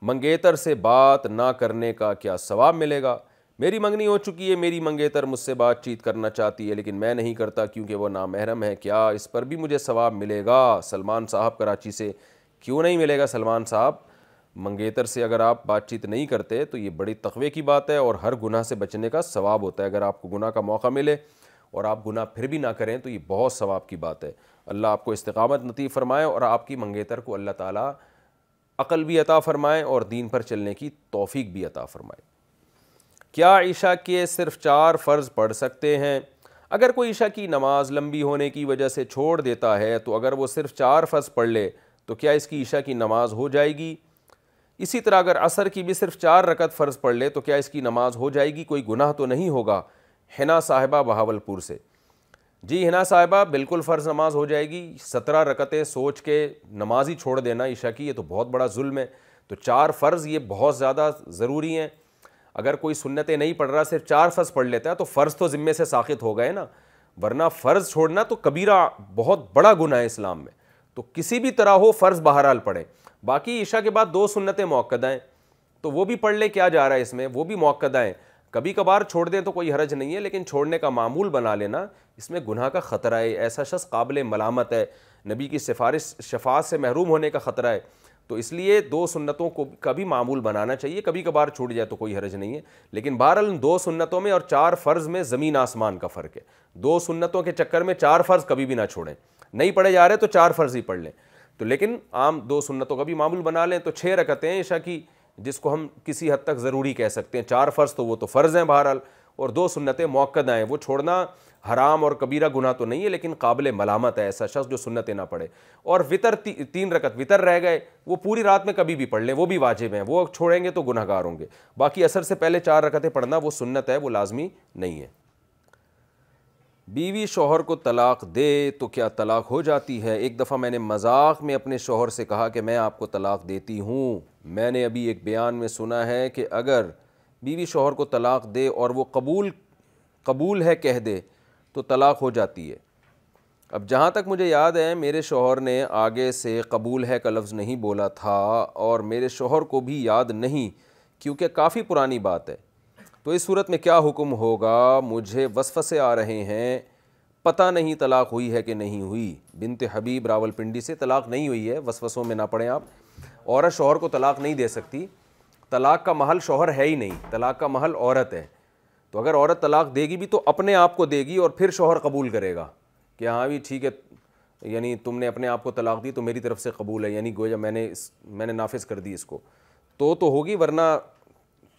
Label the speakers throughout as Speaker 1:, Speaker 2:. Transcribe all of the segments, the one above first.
Speaker 1: منگیتر سے بات نہ کرنے کا کیا ثواب ملے گا؟ میری منگنی ہو چکی ہے، میری منگیتر مجھ سے بات چیت کرنا چاہتی ہے لیکن میں نہیں کرتا کیونکہ وہ نامحرم ہے، کیا اس پر بھی مجھے ثواب ملے گا؟ سلمان صاحب کراچی سے۔ کیوں نہیں ملے گا سلمان صاحب؟ منگیتر سے اگر آپ بات چیت نہیں کرتے تو یہ بڑی تقوی کی بات ہے اور ہر گناہ سے بچنے کا ثواب ہوتا ہے۔ اگر آپ کو گناہ کا موقع ملے اور آپ گناہ پھر بھی نہ کریں تو یہ بہت ثواب کی بات ہے۔ اللہ آپ کو استقامت نصیب فرمائے اور آپ کی منگیتر کو اللہ تعالیٰ عقل بھی عطا فرمائے اور دین پر چلنے کی توفیق بھی عطا فرمائے۔ کیا عشاء کے صرف 4 فرض پڑھ سکتے ہیں؟ اگر کوئی عشاء کی نماز لمبی ہونے کی وجہ سے چھوڑ دیتا ہے تو اگر وہ صرف 4 فرض پڑھ لے تو کیا اس کی عشاء کی نماز ہو جائے گی؟ اسی طرح اگر عصر کی بھی صرف 4 رکعت فرض پڑھ لے تو کیا اس کی نماز ہو جائے گی؟ کوئی گناہ تو نہیں ہوگا؟ حنا صاحبہ بہاولپور سے۔ جی حنا صاحبہ، بالکل فرض نماز ہو جائے گی۔ 17 رکعتیں سوچ کے نماز ہی چھوڑ دینا عشاء کی، یہ تو بہت بڑا ظلم ہے۔ تو 4 فرض یہ بہت زیادہ ضروری ہیں۔ اگر کوئی سنتیں نہیں پڑھ رہا، صرف 4 فرض پڑھ لیتا ہے تو فرض تو ذمے سے ساقط ہو گئے نا، ورنہ فرض چھوڑنا تو کبیرہ بہت بڑا گناہ ہے اسلام میں۔ تو کسی بھی طرح ہو فرض بہرحال پڑھیں۔ باقی عشاء کے بعد 2 سنتیں مؤکدہ ہیں تو وہ بھی پڑھ لے، کیا جا رہا ہے اس میں، وہ بھی مؤکدہ ہیں۔ کبھی کبھار چھوڑ دیں تو کوئی حرج نہیں ہے، لیکن چھوڑنے کا معمول بنا لینا اس میں گناہ کا خطرہ ہے، ایسا شخص قابل ملامت ہے، نبی کی شفاعت سے محروم ہونے کا خطرہ ہے۔ تو اس لیے 2 سنتوں کو کا بھی معمول بنانا چاہیے، کبھی کبھار چھوٹ جائے تو کوئی حرج نہیں ہے، لیکن بہرحال 2 سنتوں میں اور 4 فرض میں زمین آسمان کا فرق ہے۔ 2 سنتوں کے چکر میں 4 فرض کبھی بھی نہ چھوڑیں، نہیں پڑھے جا رہے تو 4 فرض ہی پڑھ لیں، تو لیکن عام 2 سنتوں کا بھی معمول بنا لیں۔ تو 6 رکعتیں عشاء کی، جس کو ہم کسی حد تک ضروری کہہ سکتے ہیں، 4 فرض تو وہ تو فرض ہیں بہرحال، اور 2 سنتیں مؤکدہ ہیں، وہ چھوڑنا حرام اور کبیرہ گناہ تو نہیں ہے لیکن قابل ملامت ہے ایسا شخص جو سنتیں نہ پڑھے۔ اور وطر 3 رکعت وطر رہ گئے، وہ پوری رات میں کبھی بھی پڑھ لیں، وہ بھی واجب ہیں، وہ چھوڑیں گے تو گناہ گار ہوں گے۔ باقی عصر سے پہلے 4 رکعتیں پڑھنا وہ سنت ہے، وہ لازمی نہیں ہے۔ بیوی شوہر کو طلاق دے تو کیا طلاق ہو جاتی ہے؟ ایک دفعہ میں نے مذاق میں اپنے شوہر سے کہا کہ میں آپ کو طلاق دیتی ہوں۔ میں نے ابھی ایک بیان میں سنا ہے کہ اگر بیوی شوہر کو طلاق دے اور وہ قبول ہے کہہ دے تو طلاق ہو جاتی ہے۔ اب جہاں تک مجھے یاد ہے میرے شوہر نے آگے سے قبول ہے کا لفظ نہیں بولا تھا، اور میرے شوہر کو بھی یاد نہیں کیونکہ کافی پرانی بات ہے۔ تو اس صورت میں کیا حکم ہوگا؟ مجھے وسوسے آ رہے ہیں، پتہ نہیں طلاق ہوئی ہے کہ نہیں ہوئی۔ بنت حبیب راولپنڈی سے۔ طلاق نہیں ہوئی ہے، وسوسوں میں نہ پڑیں آپ۔ عورت شوہر کو طلاق نہیں دے سکتی، طلاق کا محل شوہر ہے ہی نہیں، طلاق کا محل عورت ہے۔ تو اگر عورت طلاق دے گی بھی تو اپنے آپ کو دے گی اور پھر شوہر قبول کرے گا کہ ہاں بھی ٹھیک ہے، یعنی تم نے اپنے آپ کو طلاق دی تو میری طرف سے قبول ہے، یعنی گویا میں نے نافذ کر دی اس کو، تو ہوگی، ورنہ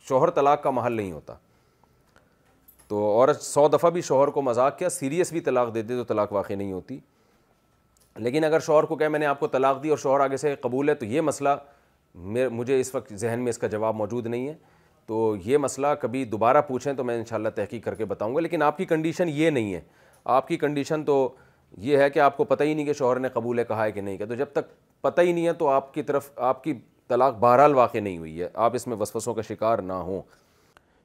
Speaker 1: شوہر طلاق کا محل نہیں ہوتا۔ تو عورت 100 دفعہ بھی شوہر کو مذاق کیا سیریس بھی طلاق دے دے تو طلاق واقع نہیں ہوتی۔ لیکن اگر شوہر کو کہے میں نے آپ کو طلاق دی اور شوہر آگے سے قبول ہے، تو یہ مسئلہ مجھے اس وقت ذہن میں اس کا جواب موجود نہیں ہے، تو یہ مسئلہ کبھی دوبارہ پوچھیں تو میں انشاءاللہ تحقیق کر کے بتاؤں گا۔ لیکن آپ کی کنڈیشن یہ نہیں ہے، آپ کی کنڈیشن تو یہ ہے کہ آپ کو پتہ ہی نہیں کہ شوہر نے قبول ہے کہا ہے کہ نہیں کہا، تو جب تک پتہ ہی نہیں ہے تو آپ کی طلاق بہرحال واقع نہیں ہوئی ہے، آپ اس میں وسوسوں کا شکار نہ ہوں۔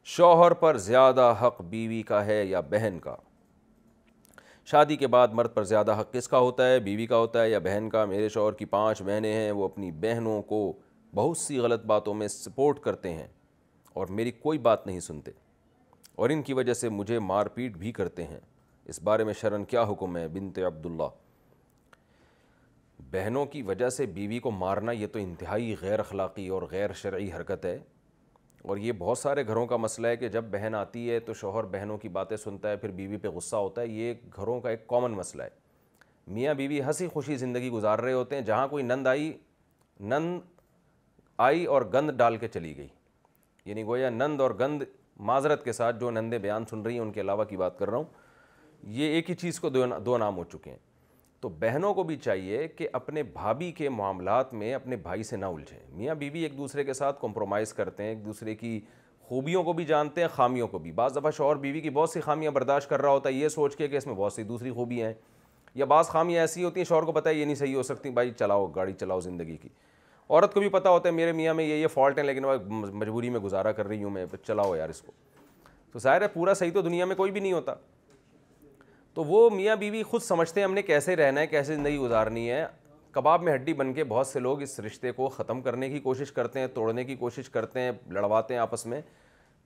Speaker 1: شوہر پر زیادہ حق بیوی کا ہے یا بہن کا؟ شادی کے بعد مرد پر زیادہ حق کس کا ہوتا ہے، بیوی کا ہوتا ہے یا بہن کا؟ میرے شوہر کی 5 بہنیں ہیں، وہ اپنی بہنوں کو بہت سی غلط باتوں میں سپورٹ کرتے ہیں اور میری کوئی بات نہیں سنتے، اور ان کی وجہ سے مجھے مار پیٹ بھی کرتے ہیں، اس بارے میں شرعاً کیا حکم ہے؟ بنت عبداللہ۔ بہنوں کی وجہ سے بیوی کو مارنا یہ تو انتہائی غیر اخلاقی اور غیر شرعی حرکت ہے، اور یہ بہت سارے گھروں کا مسئلہ ہے کہ جب بہن آتی ہے تو شوہر بہنوں کی باتیں سنتا ہے، پھر بیوی پہ غصہ ہوتا ہے، یہ گھروں کا ایک کامن مسئلہ ہے۔ میاں بیوی ہنسی خوشی زندگی گزار رہے ہوتے ہیں، جہاں کوئی نند آئی اور گند ڈال کے چلی گئی، یعنی گویا نند اور گند، معذرت کے ساتھ جو نندیں بیان سن رہی ہیں ان کے علاوہ کی بات کر رہا ہوں، یہ ایک ہی چیز کو دو نام ہو چکے ہیں۔ تو بہنوں کو بھی چاہیے کہ اپنے بھابھی کے معاملات میں اپنے بھائی سے نہ الجھیں۔ میاں بیوی ایک دوسرے کے ساتھ کمپرومائز کرتے ہیں، ایک دوسرے کی خوبیوں کو بھی جانتے ہیں، خامیوں کو بھی۔ بعض دفعہ شوہر بیوی کی بہت سی خامیاں برداشت کر رہا ہوتا ہے یہ سوچ کے کہ اس میں بہت سی دوسری خوبیاں ہیں، یا بعض خامیاں ایسی ہوتی ہیں شوہر کو پتہ ہے یہ نہیں صحیح ہو سکتی، بھائی چلاؤ گاڑی چلاؤ زندگی کی۔ عورت کو بھی پتہ ہوتا ہے میرے میاں میں یہ فالٹ ہیں، لیکن مجبوری میں گزارا کر رہی ہوں میں، چلاؤ یار اس کو۔ تو ظاہر ہے پورا صحیح تو دنیا میں کوئی بھی نہیں ہوتا، تو وہ میاں بیوی خود سمجھتے ہیں ہم نے کیسے رہنا ہے، کیسے زندگی گزارنی ہے، کباب میں ہڈی بن کے بہت سے لوگ اس رشتے کو ختم کرنے کی کوشش کرتے ہیں, توڑنے کی کوشش کرتے ہیں, لڑواتے ہیں آپس میں.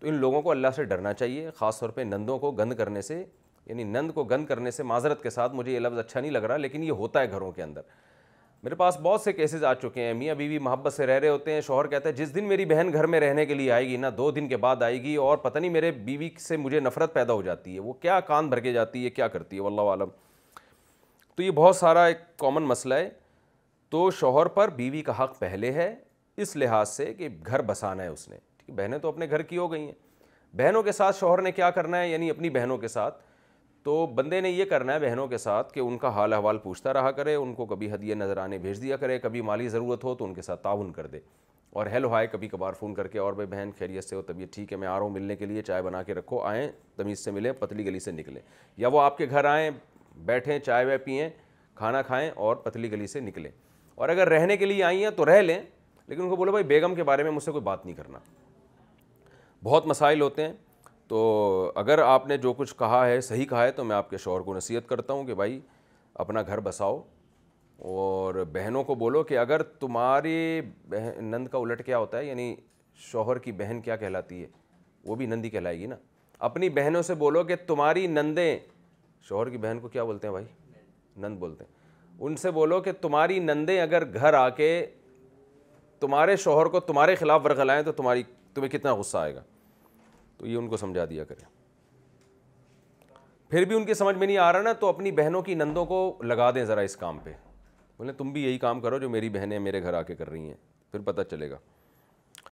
Speaker 1: تو ان لوگوں کو اللہ سے ڈرنا چاہیے, خاص طور پہ نندوں کو گند کرنے سے, یعنی نند کو گند کرنے سے. معذرت کے ساتھ مجھے یہ لفظ اچھا نہیں لگ رہا, لیکن یہ ہوتا ہے گھروں کے اندر. میرے پاس بہت سے کیسز آ چکے ہیں, میاں بیوی محبت سے رہ رہے ہوتے ہیں, شوہر کہتا ہے جس دن میری بہن گھر میں رہنے کے لیے آئے گی نا, 2 دن کے بعد آئے گی, اور پتہ نہیں میرے بیوی سے مجھے نفرت پیدا ہو جاتی ہے, وہ کیا کان بھر کے جاتی ہے, کیا کرتی ہے, واللہ عالم. تو یہ بہت سارا ایک کامن مسئلہ ہے. تو شوہر پر بیوی کا حق پہلے ہے اس لحاظ سے کہ گھر بسانا ہے اس نے. بہنیں تو اپنے گھر کی ہو گئی ہیں. بہنوں کے ساتھ شوہر نے کیا کرنا ہے, یعنی اپنی بہنوں کے ساتھ, تو بندے نے یہ کرنا ہے بہنوں کے ساتھ کہ ان کا حال احوال پوچھتا رہا کرے, ان کو کبھی ہدیے نذرانے بھیج دیا کرے, کبھی مالی ضرورت ہو تو ان کے ساتھ تعاون کر دے, اور ہیلو ہائے کبھی کبھار فون کر کے, اور بھائی بہن خیریت سے ہو, طبیعت ٹھیک ہے, میں آ رہا ہوں ملنے کے لیے, چائے بنا کے رکھو, آئیں تمیز سے ملیں, پتلی گلی سے نکلیں. یا وہ آپ کے گھر آئیں, بیٹھیں, چائے وائے پئیں, کھانا کھائیں اور پتلی گلی سے نکلیں. اور اگر رہنے کے لیے آئی ہیں تو رہ لیں, لیکن ان کو بولو بھائی بیگم کے بارے میں مجھ سے کوئی بات نہیں کرنا. بہت مسائل ہوتے ہیں. تو اگر آپ نے جو کچھ کہا ہے صحیح کہا ہے, تو میں آپ کے شوہر کو نصیحت کرتا ہوں کہ بھائی اپنا گھر بساؤ, اور بہنوں کو بولو کہ اگر تمہاری نند کا الٹ کیا ہوتا ہے, یعنی شوہر کی بہن کیا کہلاتی ہے, وہ بھی نندی کہلائے گی نا. اپنی بہنوں سے بولو کہ تمہاری نندیں, شوہر کی بہن کو کیا بولتے ہیں بھائی, نند بولتے ہیں, ان سے بولو کہ تمہاری نندیں اگر گھر آ کے تمہارے شوہر کو تمہارے خلاف ورغلائیں تو تمہیں کتنا غصہ آئے گا. تو یہ ان کو سمجھا دیا کریں. پھر بھی ان کی سمجھ میں نہیں آ رہا نا, تو اپنی بہنوں کی نندوں کو لگا دیں ذرا اس کام پہ, بولیں تم بھی یہی کام کرو جو میری بہنیں میرے گھر آ کے کر رہی ہیں, پھر پتہ چلے گا.